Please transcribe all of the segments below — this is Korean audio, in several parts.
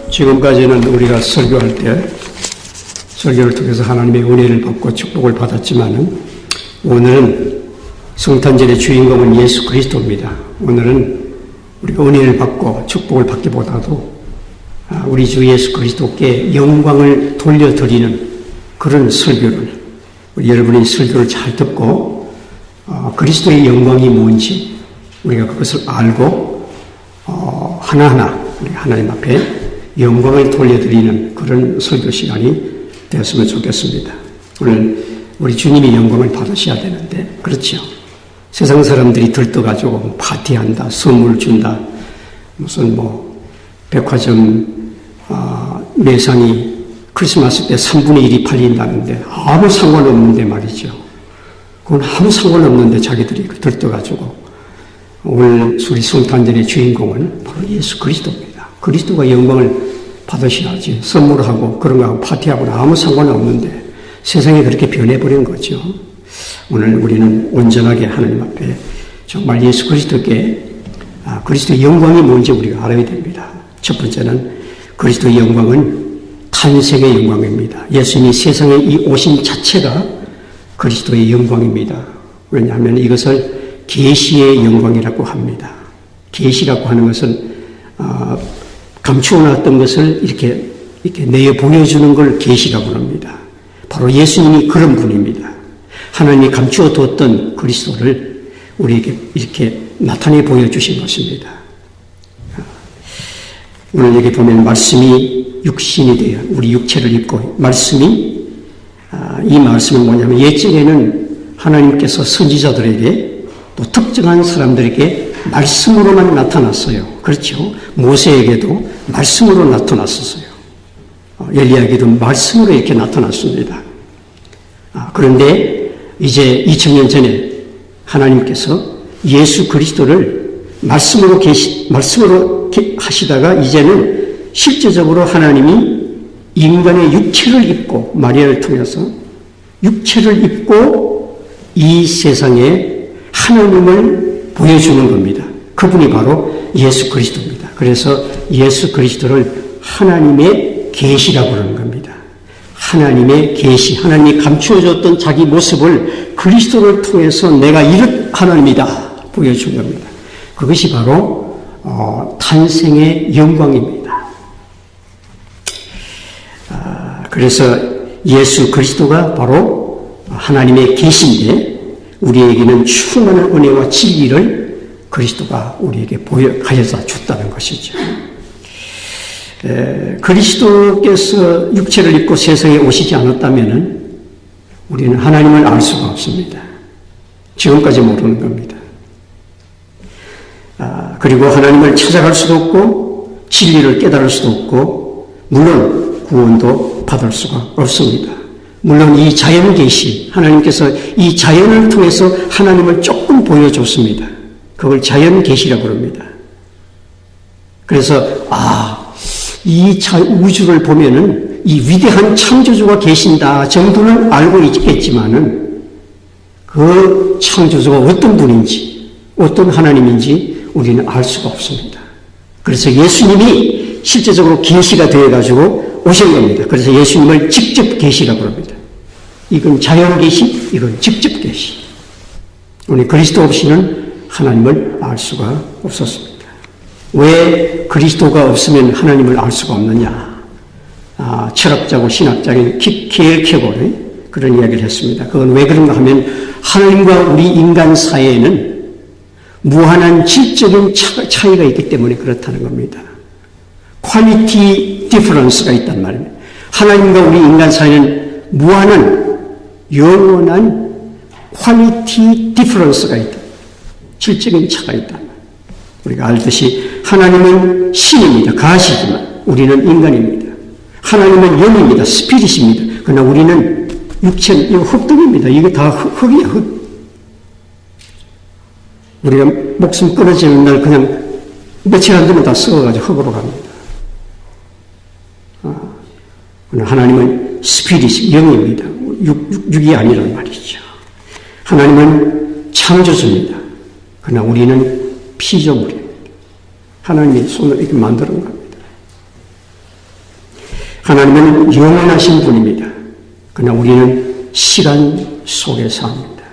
지금까지는 우리가 설교할 때 설교를 통해서 하나님의 은혜를 받고 축복을 받았지만은 오늘은 성탄절의 주인공은 예수 그리스도입니다. 오늘은 우리가 은혜를 받고 축복을 받기보다도 우리 주 예수 그리스도께 영광을 돌려드리는 그런 설교를 우리 여러분이 설교를 잘 듣고 그리스도의 영광이 뭔지 우리가 그것을 알고 하나하나 우리 하나님 앞에 영광을 돌려드리는 그런 설교 시간이 되었으면 좋겠습니다. 오늘 우리 주님이 영광을 받으셔야 되는데 그렇죠. 세상 사람들이 들떠가지고 파티한다, 선물 준다, 무슨 백화점 매상이 크리스마스 때 3분의 1이 팔린다는데 아무 상관없는데 말이죠. 그건 아무 상관없는데 자기들이 들떠가지고 오늘 우리 성탄절의 주인공은 바로 예수 그리스도입니다. 그리스도가 영광을 받으셔야지 선물하고 그런 거하고 파티하고는 아무 상관없는데 세상이 그렇게 변해버린 거죠. 오늘 우리는 온전하게 하나님 앞에 정말 예수 그리스도께 그리스도의 영광이 뭔지 우리가 알아야 됩니다. 첫 번째는 그리스도의 영광은 탄생의 영광입니다. 예수님이 세상에 오신 자체가 그리스도의 영광입니다. 왜냐하면 이것을 계시의 영광이라고 합니다. 계시라고 하는 것은 감추어놨던 것을 이렇게 내어 보여주는 걸 계시라고 합니다. 바로 예수님이 그런 분입니다. 하나님이 감추어 두었던 그리스도를 우리에게 이렇게 나타내 보여주신 것입니다. 오늘 여기 보면 말씀이 육신이 되어 우리 육체를 입고 말씀이 이 말씀은 뭐냐면 옛적에는 하나님께서 선지자들에게 또 특정한 사람들에게 말씀으로만 나타났어요. 그렇죠? 모세에게도 말씀으로 나타났었어요. 엘리야에게도 말씀으로 이렇게 나타났습니다. 그런데 이제 2000년 전에 하나님께서 예수 그리스도를 말씀으로 하시다가 이제는 실제적으로 하나님이 인간의 육체를 입고 마리아를 통해서 육체를 입고 이 세상에 하나님을 보여주는 겁니다. 그분이 바로 예수 그리스도입니다. 그래서 예수 그리스도를 하나님의 계시라고 하는 겁니다. 하나님의 계시, 하나님이 감추어줬던 자기 모습을 그리스도를 통해서 내가 이런 하나님이다 보여준 겁니다. 그것이 바로 탄생의 영광입니다. 그래서 예수 그리스도가 바로 하나님의 계시인데 우리에게는 충만한 은혜와 진리를 그리스도가 우리에게 가져다 줬다는 것이죠. 그리스도께서 육체를 입고 세상에 오시지 않았다면 우리는 하나님을 알 수가 없습니다. 지금까지 모르는 겁니다. 그리고 하나님을 찾아갈 수도 없고 진리를 깨달을 수도 없고 물론 구원도 받을 수가 없습니다. 물론 이 자연 계시, 하나님께서 이 자연을 통해서 하나님을 조금 보여줬습니다. 그걸 자연 계시라고 합니다. 그래서 이 우주를 보면은 이 위대한 창조주가 계신다 정도는 알고 있겠지만은 그 창조주가 어떤 분인지 어떤 하나님인지 우리는 알 수가 없습니다. 그래서 예수님이 실제적으로 계시가 되어가지고 오신 겁니다. 그래서 예수님을 직접 계시라고 합니다. 이건 자연 계시, 이건 직접 계시. 우리 그리스도 없이는 하나님을 알 수가 없었습니다. 왜 그리스도가 없으면 하나님을 알 수가 없느냐? 철학자고 신학자인 키엘케고르 그런 이야기를 했습니다. 그건 왜 그런가 하면 하나님과 우리 인간 사이에는 무한한 질적인 차이가 있기 때문에 그렇다는 겁니다. 퀄리티 디퍼런스가 있단 말입니다. 하나님과 우리 인간 사이에는 무한한 영원한 퀄리티 디퍼런스가 있다. 질적인 차가 있다. 우리가 알듯이 하나님은 신입니다. 가시지만 우리는 인간입니다. 하나님은 영입니다. 스피릿입니다. 그러나 우리는 육체는 이거 흙등입니다. 이게 다 흙이야, 흙. 우리가 목숨 끊어지는 날 그냥 며칠 안 되면 다 썩어가지고 흙으로 갑니다. 하나님은 스피릿, 영입니다. 육이 아니란 말이죠. 하나님은 창조주입니다. 그러나 우리는 피조물입니다. 하나님이 손을 이렇게 만드는 겁니다. 하나님은 영원하신 분입니다. 그러나 우리는 시간 속에 삽니다.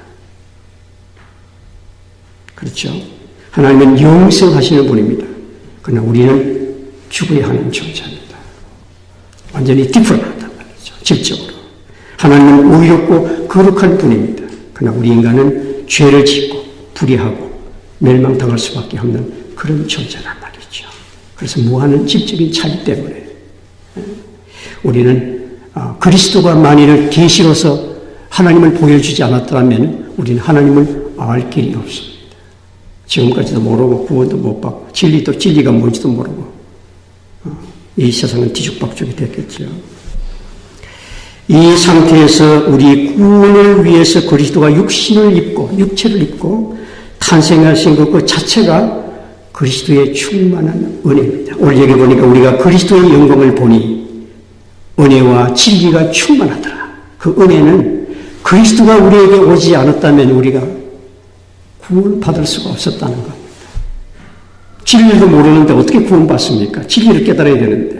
그렇죠? 하나님은 영생하시는 분입니다. 그러나 우리는 죽어야 하는 존재입니다. 완전히 디퍼런하단 말이죠. 질적으로. 하나님은 의롭고 거룩한 분입니다. 그러나 우리 인간은 죄를 짓고 불의하고 멸망당할 수밖에 없는 그런 존재란 말이죠. 그래서 무한한 질적인 차이 때문에 우리는 그리스도가 만일 계시로서 하나님을 보여주지 않았더라면 우리는 하나님을 알 길이 없습니다. 지금까지도 모르고 구원도 못 받고 진리가 뭔지도 모르고 이 세상은 뒤죽박죽이 됐겠죠. 이 상태에서 우리 구원을 위해서 그리스도가 육체를 입고 탄생하신 것 자체가 그리스도의 충만한 은혜입니다. 오늘 여기 보니까 우리가 그리스도의 영광을 보니 은혜와 진리가 충만하더라. 그 은혜는 그리스도가 우리에게 오지 않았다면 우리가 구원받을 수가 없었다는 겁니다. 진리도 모르는데 어떻게 구원받습니까? 진리를 깨달아야 되는데.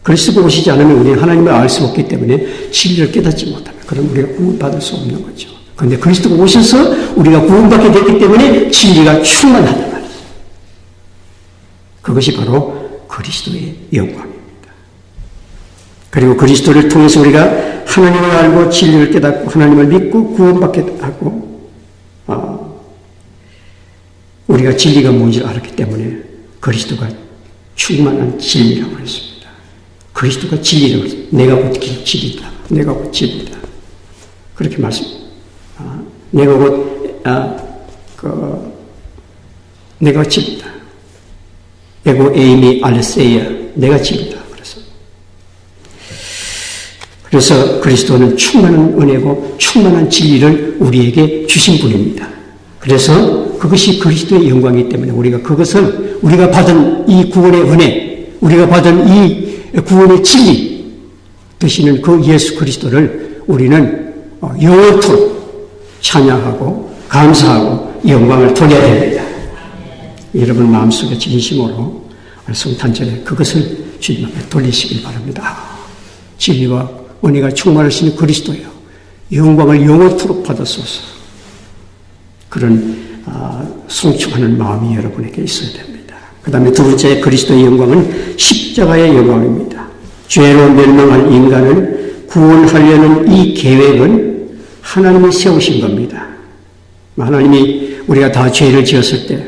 그리스도가 오시지 않으면 우리는 하나님을 알 수 없기 때문에 진리를 깨닫지 못하면 그럼 우리가 구원받을 수 없는 거죠. 그런데 그리스도가 오셔서 우리가 구원받게 됐기 때문에 진리가 충만하단 말이죠. 그것이 바로 그리스도의 영광입니다. 그리고 그리스도를 통해서 우리가 하나님을 알고 진리를 깨닫고 하나님을 믿고 구원받게 하고 우리가 진리가 뭔지를 알았기 때문에 그리스도가 충만한 진리라고 했습니다. 그리스도가 진리라고 했습니다. 내가 곧 진리다. 내가 곧 진리다. 그렇게 내가 곧 내가 진리다. 에고 에이미 알레세이아. 내가 진리다. 그래서 그리스도는 충만한 은혜고 충만한 진리를 우리에게 주신 분입니다. 그래서 그것이 그리스도의 영광이기 때문에 우리가 받은 이 구원의 은혜, 우리가 받은 이 구원의 진리 되시는 그 예수 그리스도를 우리는 영원토록 찬양하고 감사하고 영광을 돌려야 됩니다. 여러분 마음속에 진심으로 성탄절에 그것을 주님 앞에 돌리시길 바랍니다. 진리와 은혜가 충만하신 그리스도요. 영광을 영원토록 받았소서. 그런 송축하는 마음이 여러분에게 있어야 됩니다. 그 다음에 두 번째 그리스도의 영광은 십자가의 영광입니다. 죄로 멸망한 인간을 구원하려는 이 계획은 하나님이 세우신 겁니다. 하나님이 우리가 다 죄를 지었을 때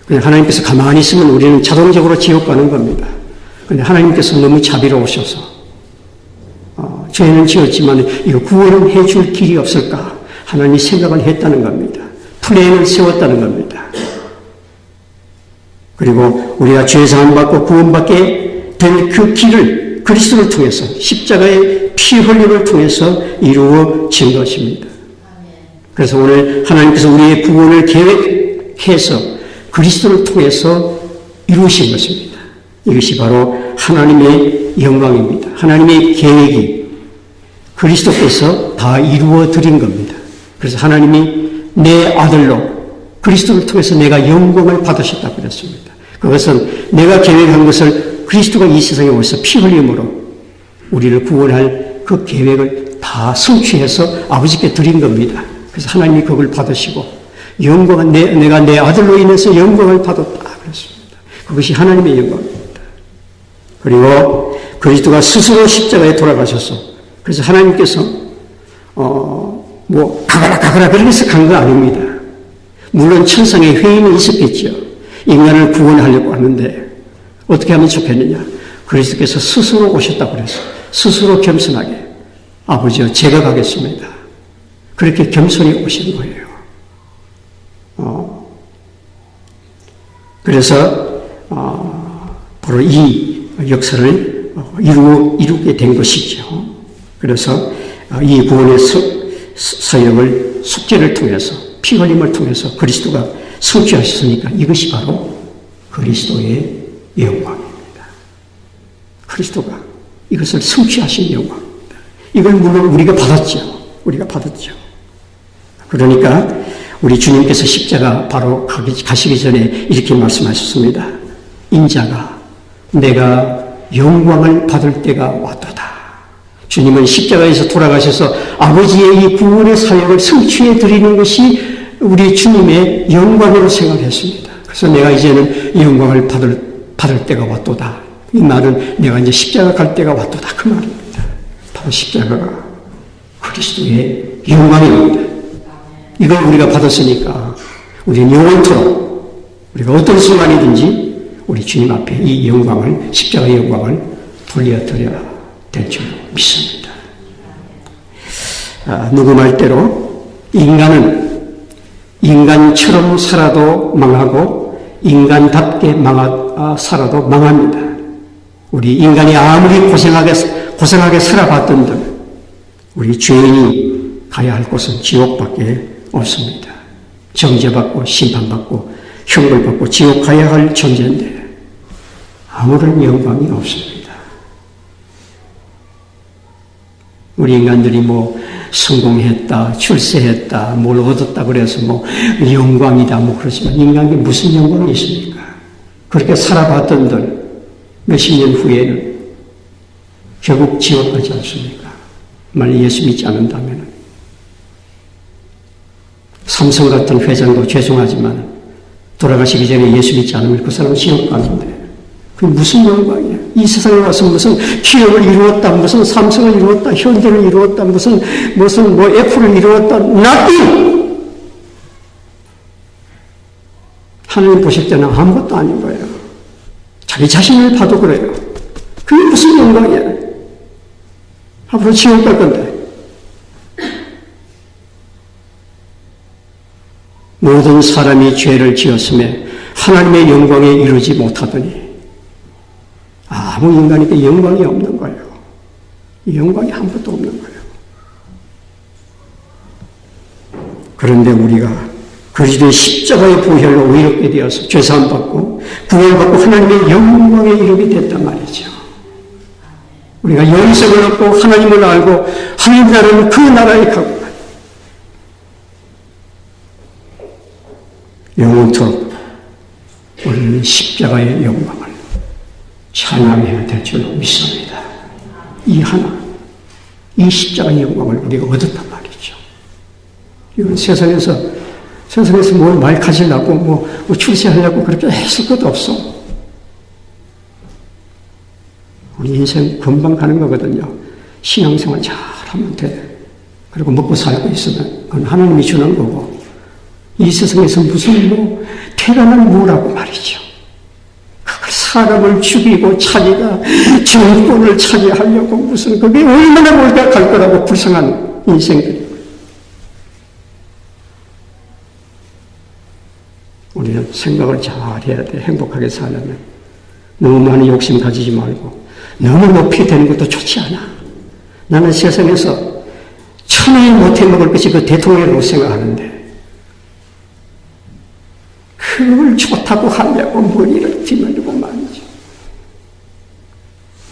그냥 하나님께서 가만히 있으면 우리는 자동적으로 지옥 가는 겁니다. 그런데 하나님께서 너무 자비로우셔서 죄는 지었지만 이거 구원을 해줄 길이 없을까? 하나님이 생각을 했다는 겁니다. 플랜을 세웠다는 겁니다. 그리고 우리가 죄사함 받고 구원받게 될 그 길을 그리스도를 통해서 십자가의 피 흘림을 통해서 이루어진 것입니다. 그래서 오늘 하나님께서 우리의 구원을 계획해서 그리스도를 통해서 이루신 것입니다. 이것이 바로 하나님의 영광입니다. 하나님의 계획이 그리스도께서 다 이루어 드린 겁니다. 그래서 하나님이 내 아들로 그리스도를 통해서 내가 영광을 받으셨다고 그랬습니다. 그것은 내가 계획한 것을 그리스도가 이 세상에 오셔서 피 흘림으로 우리를 구원할 그 계획을 다 성취해서 아버지께 드린 겁니다. 그래서 하나님이 그걸 받으시고 영광은 내가 내 아들로 인해서 영광을 받았다 그랬습니다. 그것이 하나님의 영광입니다. 그리고 그리스도가 스스로 십자가에 돌아가셔서 그래서 하나님께서 가거라 그러면서 간 거 아닙니다. 물론 천상에 회의는 있었겠죠. 인간을 구원하려고 하는데 어떻게 하면 좋겠느냐. 그리스도께서 스스로 오셨다고 그래서 스스로 겸손하게 아버지여 제가 가겠습니다. 그렇게 겸손히 오신 거예요. 그래서 바로 이 역사를 이루게 된 것이죠. 그래서 이 구원의 사역을 속죄를 통해서 피 흘림을 통해서 그리스도가 성취하셨으니까 이것이 바로 그리스도의 영광입니다. 그리스도가 이것을 성취하신 영광입니다. 이걸 물론 우리가 받았죠. 그러니까 우리 주님께서 십자가 바로 가시기 전에 이렇게 말씀하셨습니다. 인자가 내가 영광을 받을 때가 왔도다. 주님은 십자가에서 돌아가셔서 아버지의 이 구원의 사역을 성취해 드리는 것이 우리 주님의 영광으로 생각했습니다. 그래서 내가 이제는 영광을 받을 때가 왔도다. 이 말은 내가 이제 십자가 갈 때가 왔도다. 그 말입니다. 바로 십자가가 그리스도의 영광입니다. 이걸 우리가 받았으니까 우리는 영원토록 우리가 어떤 순간이든지 우리 주님 앞에 이 영광을, 십자가의 영광을 돌려드려야 될 줄 믿습니다. 누구 말대로 인간은 인간처럼 살아도 망하고 인간답게 살아도 망합니다. 우리 인간이 아무리 고생하게 살아봤던들 우리 죄인이 가야 할 곳은 지옥밖에 없습니다. 정죄받고 심판받고 형벌받고 지옥 가야 할 존재인데 아무런 영광이 없습니다. 우리 인간들이 뭐 성공했다, 출세했다, 뭘 얻었다 그래서 뭐 영광이다 뭐 그러지만 인간에게 무슨 영광이 있습니까? 그렇게 살아봤던들 몇십 년 후에는 결국 지옥 가지 않습니까? 만약 예수 믿지 않는다면 삼성 같은 회장도 죄송하지만 돌아가시기 전에 예수 믿지 않으면 그 사람은 지옥 가는데 그게 무슨 영광이야? 이 세상에 와서 무슨 기업을 이루었다, 무슨 삼성을 이루었다, 현대를 이루었다, 무슨 애플을 이루었다, nothing! 하나님 보실 때는 아무것도 아닌 거예요. 자기 자신을 봐도 그래요. 그게 무슨 영광이야? 앞으로 지옥 갈 건데. 모든 사람이 죄를 지었음에 하나님의 영광에 이르지 못하더니 아무 인간에게 영광이 없는 거예요. 영광이 아무것도 없는 거예요. 그런데 우리가 그리스도의 십자가의 보혈로 의롭게 되어서 죄사함 받고 구원받고 하나님의 영광에 이르게 됐단 말이죠. 우리가 영생을 얻고 하나님을 알고 하나님 나라는 그 나라에 가고 영원토록 우리는 십자가의 영광을 찬양해야 될 줄 믿습니다. 이 십자가의 영광을 우리가 얻었단 말이죠. 이건 세상에서 뭘 말 가지려고 뭐 출세하려고 그렇게 했을 것도 없어. 우리 인생 금방 가는 거거든요. 신앙생활 잘하면 돼. 그리고 먹고 살고 있으면 그건 하나님이 주는 거고 이 세상에서 무슨 대단한 뭐라고 말이죠. 그걸 사람을 죽이고 자기가 정권을 차지하려고 무슨 그게 얼마나 몰락할 거라고 불쌍한 인생들이. 우리는 생각을 잘 해야 돼. 행복하게 살려면. 너무 많은 욕심 가지지 말고 너무 높이 되는 것도 좋지 않아. 나는 세상에서 천원이 못해 먹을 것이 그 대통령이라고 생각하는데 그걸 좋다고 하려고 머리를 뒤집고 말이죠.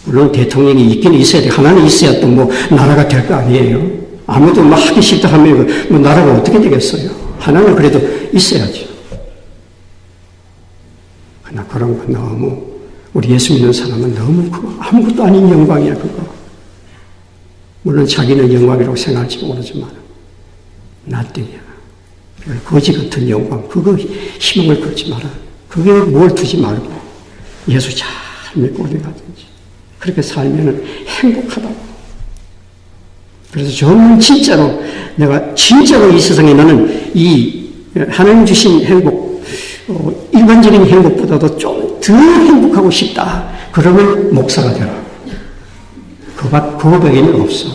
물론 대통령이 있긴 있어야 돼. 하나는 있어야 또 나라가 될 거 아니에요. 아무도 하기 싫다 하면 나라가 어떻게 되겠어요. 하나는 그래도 있어야죠. 그러나 그런 거 너무 우리 예수 믿는 사람은 너무 그거 아무것도 아닌 영광이야 그거. 물론 자기는 영광이라고 생각할지 모르지만 nothing이야. 거지 같은 영광, 그거 희망을 걸지 마라. 그게 뭘 두지 말고 예수 잘 믿고 어디 가든지 그렇게 살면은 행복하다고. 그래서 저는 진짜로 내가 진짜로 이 세상에 나는 이 하나님 주신 행복, 일반적인 행복보다도 좀 더 행복하고 싶다. 그러면 목사가 되라. 그거 밖에는 없어.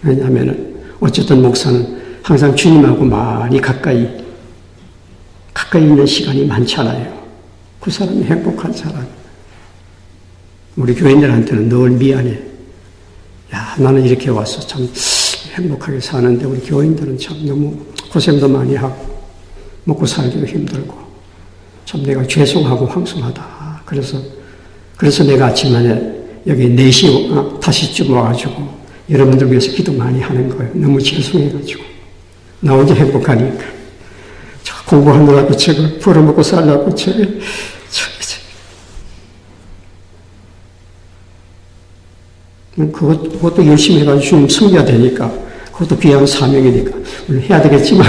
왜냐하면은 어쨌든 목사는 항상 주님하고 많이 가까이 있는 시간이 많잖아요. 그 사람이 행복한 사람. 우리 교인들한테는 늘 미안해. 야, 나는 이렇게 와서 참 행복하게 사는데 우리 교인들은 참 너무 고생도 많이 하고 먹고 살기도 힘들고 참 내가 죄송하고 황송하다. 그래서 내가 아침에 여기 4시 다시쯤 와가지고 여러분들 위해서 기도 많이 하는 거예요. 너무 죄송해가지고. 나 혼자 행복하니까. 저 공부하느라고 책을 벌어먹고 살라고 책을. 그것도 열심히 해가지고 주님 섬겨야 되니까. 그것도 귀한 사명이니까. 물론 해야 되겠지만,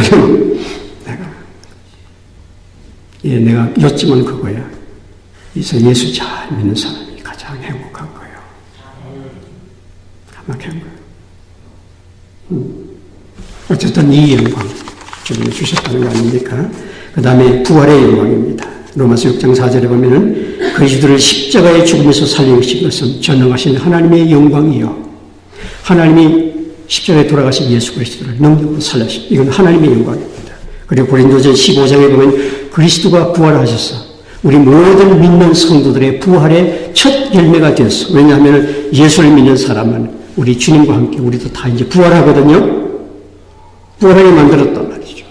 내가 요점은 그거야. 그래서 예수 잘 믿는 사람이 가장 행복한 거예요. 가장 행복해요. 어쨌든 이 영광, 주님이 주셨다는 거 아닙니까? 그 다음에 부활의 영광입니다. 로마서 6장 4절에 보면은 그리스도를 십자가의 죽음에서 살리신 것은 전능하신 하나님의 영광이요. 하나님이 십자가에 돌아가신 예수 그리스도를 능력으로 살리신, 이건 하나님의 영광입니다. 그리고 고린도전 15장에 보면 그리스도가 부활하셔서 우리 모든 믿는 성도들의 부활의 첫 열매가 되었어. 왜냐하면 예수를 믿는 사람은 우리 주님과 함께 우리도 다 이제 부활하거든요. 부활하게 만들었단 말이죠.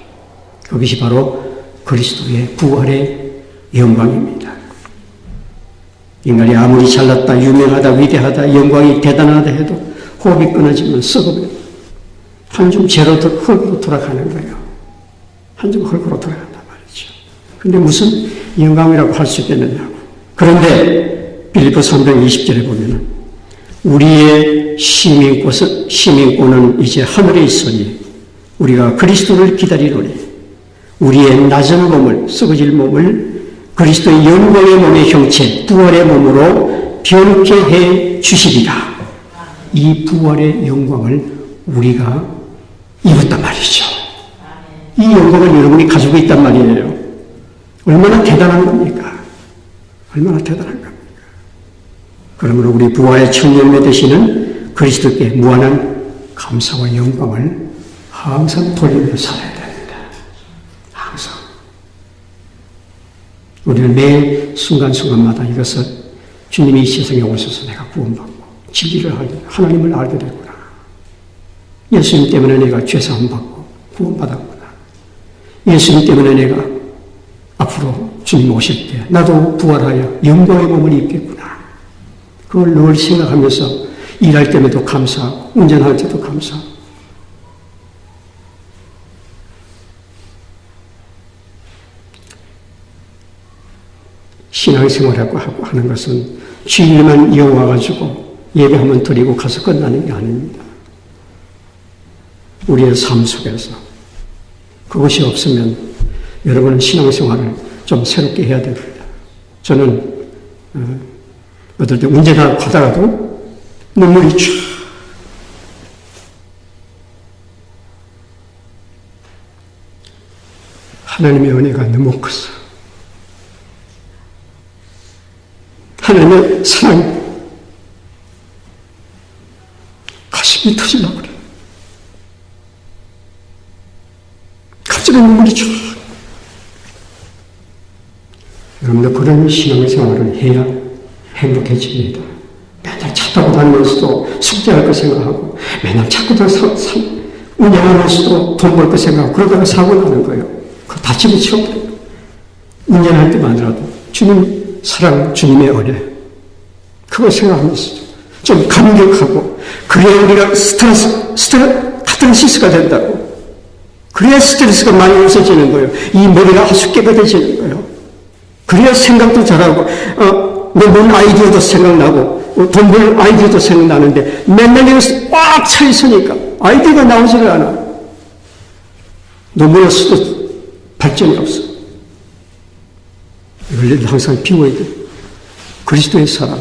그것이 바로 그리스도의 부활의 영광입니다. 인간이 아무리 잘났다, 유명하다, 위대하다, 영광이 대단하다 해도 호흡이 끊어지면 썩어버려. 한 줌 재로 흙으로 돌아가는 거예요. 한 줌 흙으로 돌아간단 말이죠. 근데 무슨 영광이라고 할 수 있겠느냐고. 그런데 빌립보 3장 20절에 보면은 우리의 시민권은 이제 하늘에 있으니 우리가 그리스도를 기다리노니 우리의 낮은 몸을, 썩어질 몸을 그리스도의 영광의 몸의 형체, 부활의 몸으로 변케 해 주시리라. 이 부활의 영광을 우리가 입었단 말이죠. 이 영광을 여러분이 가지고 있단 말이에요. 얼마나 대단한 겁니까? 얼마나 대단한 겁니까? 그러므로 우리 부활의 첫 열매 되시는 그리스도께 무한한 감사와 영광을 항상 돌리며 살아야 됩니다. 항상. 우리는 매 순간순간마다 이것을 주님이 이 세상에 오셔서 내가 구원받고 진리를 알고 하나님을 알게 됐구나. 예수님 때문에 내가 죄사함 받고 구원받았구나. 예수님 때문에 내가 앞으로 주님 오실 때 나도 부활하여 영광의 몸을 입겠구나. 그걸 늘 생각하면서 일할 때에도 감사하고 운전할 때도 감사하고 신앙생활하고 하는 것은 주일만 이어와가지고 예배 한번 드리고 가서 끝나는 게 아닙니다. 우리의 삶 속에서 그것이 없으면 여러분은 신앙생활을 좀 새롭게 해야 됩니다. 저는 어떨 때 운전하고 가다가도 눈물이 쫙 하나님의 은혜가 너무 컸어. 하나님의 사랑이 가슴이 터지려고 그래. 갑자기 눈물이 쫙. 여러분들 그런 신앙생활을 해야 행복해집니다. 맨날 차 타고 다니면서도 숙제할 거 생각하고 맨날 자꾸 운전하면서도 돈 벌 거 생각하고 그러다가 사고 나는 거예요. 그거 다 집어치워버려요. 운전할 때만 하더라도 주님 사랑, 주님의 은혜 그거 생각하면서 좀 감격하고 그래야 우리가 카타르시스가 된다고. 그래야 스트레스가 많이 없어지는 거예요. 이 머리가 아주 깨끗해지는 거예요. 그래야 생각도 잘하고 내 몸 아이디어도 생각나고 돈 벌 아이디어도 생각나는데 맨날 여기서 꽉 차 있으니까 아이디어가 나오지를 않아. 눈물을 써도 발전이 없어. 이걸 항상 비워야 돼. 그리스도의 사랑,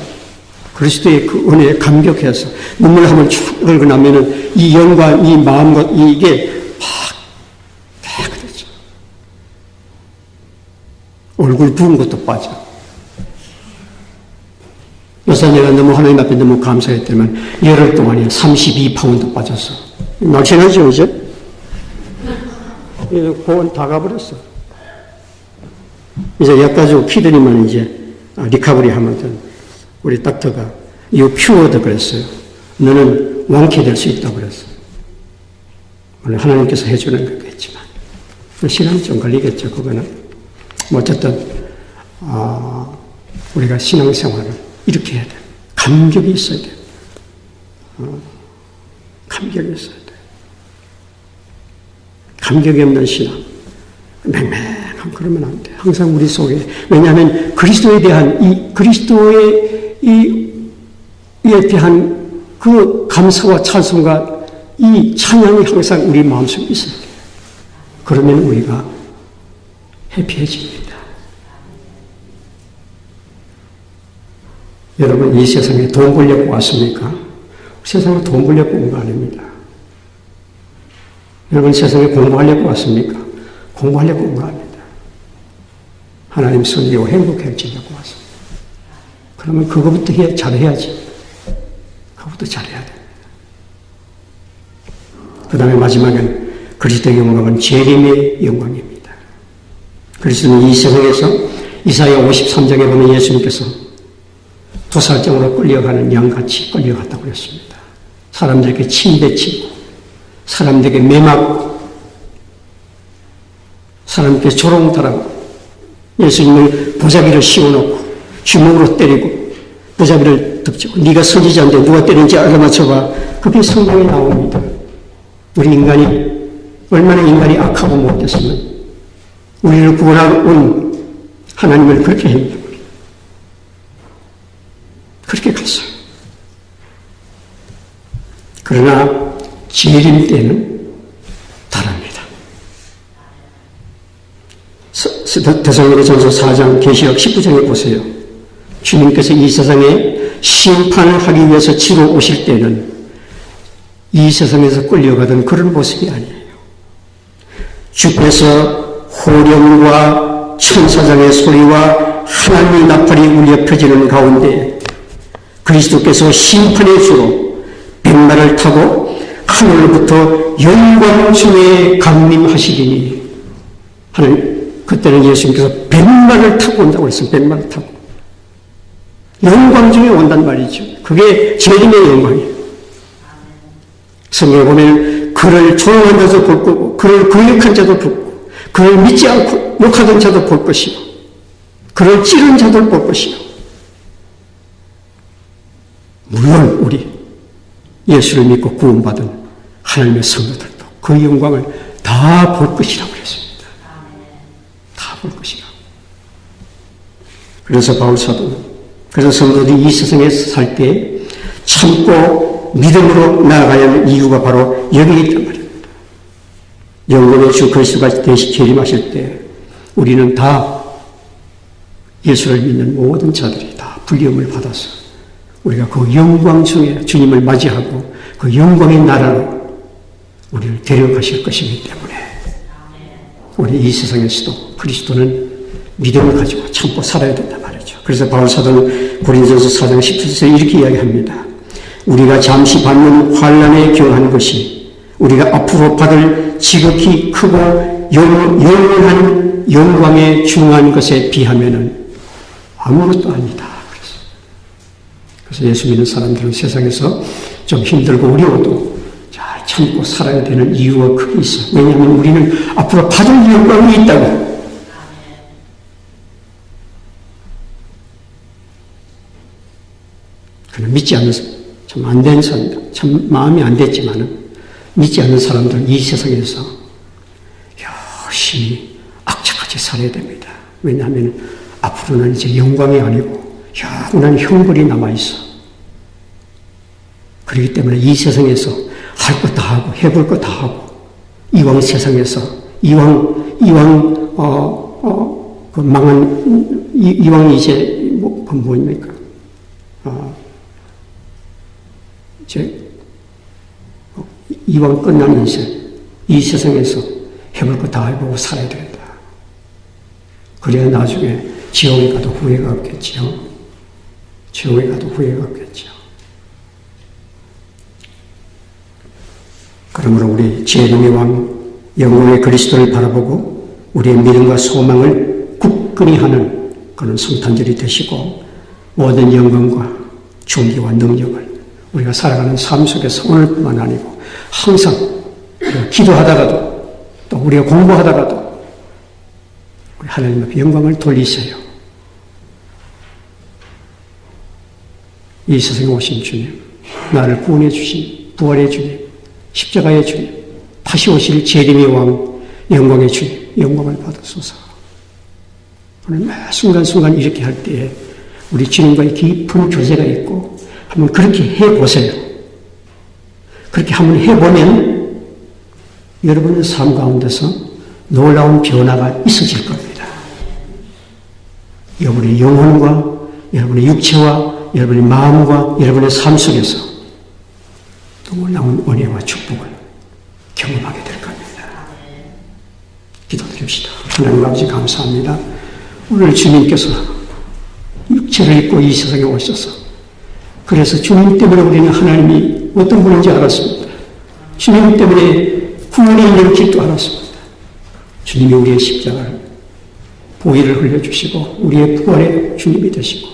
그리스도의 그 은혜에 감격해서 눈물 한번 쭉 흘고 나면은 이 영과 이 마음과 이게 막 깨끗해져. 얼굴 부은 것도 빠져. 요새 내가 너무 하나님 앞에 너무 감사했다면 열흘 동안에 32파운드 빠졌어. 날씬하죠, 이제? 이제 고원 다 가버렸어. 이제 약 가지고 피드리면 이제 리카버리 하면 우리 닥터가 You cured 그랬어요. 너는 완쾌될 수 있다고 그랬어요. 물론 하나님께서 해주는 거겠지만 시간이 좀 걸리겠죠. 그거는 뭐 어쨌든 우리가 신앙생활을 이렇게 해야 돼요. 감격이 있어야 돼요. 감격이 있어야 돼. 감격이 없는 신앙, 맹맹한 그러면 안 돼. 항상 우리 속에, 왜냐하면 그리스도에 대한 그리스도에 대한 그 감사와 찬송과 이 찬양이 항상 우리 마음속에 있어야 돼. 그러면 우리가 해피해집니다. 여러분, 이 세상에 돈 벌려고 왔습니까? 세상에 돈 벌려고 온 거 아닙니다. 여러분, 세상에 공부하려고 왔습니까? 공부하려고 온 거 아닙니다. 하나님 섬기고 행복해지려고 왔습니다. 그러면 그거부터 잘해야지. 그거부터 잘해야 됩니다. 그 다음에 마지막엔 그리스도의 영광은 재림의 영광입니다. 그리스도는 이 세상에서 이사야 53장에 보면 예수님께서 도살장으로 끌려가는 양같이 끌려갔다고 그랬습니다. 사람들에게 침뱉히고, 사람들에게 매맞고, 사람들에게 조롱당하고, 예수님을 보자기를 씌워놓고, 주먹으로 때리고, 보자기를 덮치고, 네가 선지자인데 누가 때린지 알아맞혀봐. 그게 성경에 나옵니다. 우리 인간이, 얼마나 인간이 악하고 못됐으면, 우리를 구원하러 온 하나님을 그렇게 했냐. 그렇게 갔어요. 그러나 재림 때는 다릅니다. 데살로니가전서 4장 계시록 19장에 보세요. 주님께서 이 세상에 심판을 하기 위해서 치러 오실 때는 이 세상에서 끌려가던 그런 모습이 아니에요. 주께서 호령과 천사장의 소리와 하나님의 나팔이 울려 펴지는 가운데 그리스도께서 심판의 주로 백마를 타고 하늘로부터 영광 중에 강림하시리니 하는 그때는 예수님께서 백마를 타고 온다고 했어요. 백마를 타고 영광 중에 온단 말이죠. 그게 재림의 영광이에요. 성경에 보면 그를 조롱한 자도 볼 거고 그를 거역한 자도 볼 거고 그를 믿지 않고 욕하던 자도 볼 것이고 그를 찌른 자도 볼 것이고 물론 우리 예수를 믿고 구원받은 하나님의 성도들도 그 영광을 다 볼 것이라고 그랬습니다. 다 볼 것이라고. 그래서 바울 사도는 그래서 성도들이 이 세상에서 살 때 참고 믿음으로 나아가야 하는 이유가 바로 여기 있단 말입니다. 영원의 주 그리스도가 대신 재림하실 때 우리는 다 예수를 믿는 모든 자들이 다 불리움을 받아서 우리가 그 영광 중에 주님을 맞이하고 그 영광의 나라로 우리를 데려가실 것이기 때문에 우리 이 세상에서도 그리스도는 믿음을 가지고 참고 살아야 된단 말이죠. 그래서 바울 사도는 고린도전서 4장 17절에 이렇게 이야기합니다. 우리가 잠시 받는 환난에 경한 것이 우리가 앞으로 받을 지극히 크고 영원한 영광에 중요한 것에 비하면은 아무것도 아니다. 그래서 예수 믿는 사람들은 세상에서 좀 힘들고 어려워도 잘 참고 살아야 되는 이유가 크게 있어. 왜냐하면 우리는 앞으로 받을 영광이 있다고. 그는 믿지 않는 참 안 된 사람들, 참 마음이 안 됐지만은 믿지 않는 사람들은 이 세상에서 열심히 악착같이 살아야 됩니다. 왜냐하면 앞으로는 이제 영광이 아니고 영원한 형벌이 남아있어. 그렇기 때문에 이 세상에서 할 것 다 하고 해볼 것 다 하고 이왕 세상에서 그 망한 이왕 이제 뭡니까? 이제 이왕 끝난 인생 이 세상에서 해볼 것 다 해보고 살아야 된다. 그래야 나중에 지옥에 가도 후회가 없겠지요. 지옥에 가도 후회가 없겠죠. 그러므로 우리 재림의 왕 영광의 그리스도를 바라보고 우리의 믿음과 소망을 굳건히 하는 그런 성탄절이 되시고 모든 영광과 존귀와 능력을 우리가 살아가는 삶 속에서 오늘뿐만 아니고 항상 기도하다가도 또 우리가 공부하다가도 우리 하나님 앞에 영광을 돌리세요. 이 세상에 오신 주님, 나를 구원해 주신 부활의 주님, 십자가의 주님, 다시 오실 재림의 왕, 영광의 주님, 영광을 받으소서. 오늘 매 순간순간 이렇게 할 때에 우리 주님과의 깊은 교제가 있고 한번 그렇게 해보세요. 그렇게 한번 해보면 여러분의 삶 가운데서 놀라운 변화가 있어질 겁니다. 여러분의 영혼과 여러분의 육체와 여러분의 마음과 여러분의 삶 속에서 놀라운 은혜와 축복을 경험하게 될 겁니다. 기도드립시다. 하나님 아버지 감사합니다. 오늘 주님께서 육체를 입고 이 세상에 오셔서 그래서 주님 때문에 우리는 하나님이 어떤 분인지 알았습니다. 주님 때문에 구원이 있는 길도 알았습니다. 주님이 우리의 십자가를 보혈을 흘려주시고 우리의 부활의 주님이 되시고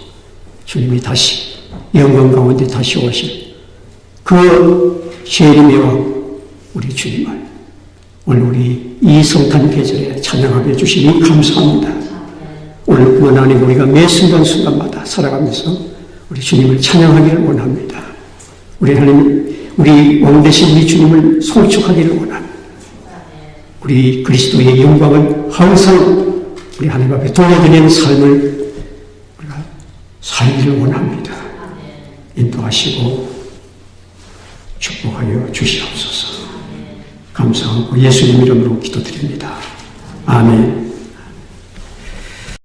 주님이 다시 영광 가운데 다시 오실 그 재림의 왕 우리 주님을 오늘 우리 이 성탄 계절에 찬양하게 해주시니 감사합니다. 오늘 구원 안에 우리가 매 순간순간마다 살아가면서 우리 주님을 찬양하기를 원합니다. 우리 하나님, 우리 왕 되신 우리 주님을 송축하기를 원합니다. 우리 그리스도의 영광을 항상 우리 하나님 앞에 돌려드리는 삶을 우리가 살기를 원합니다. 인도하시고 축복하여 주시옵소서. 감사하고 예수님 이름으로 기도드립니다. 아멘.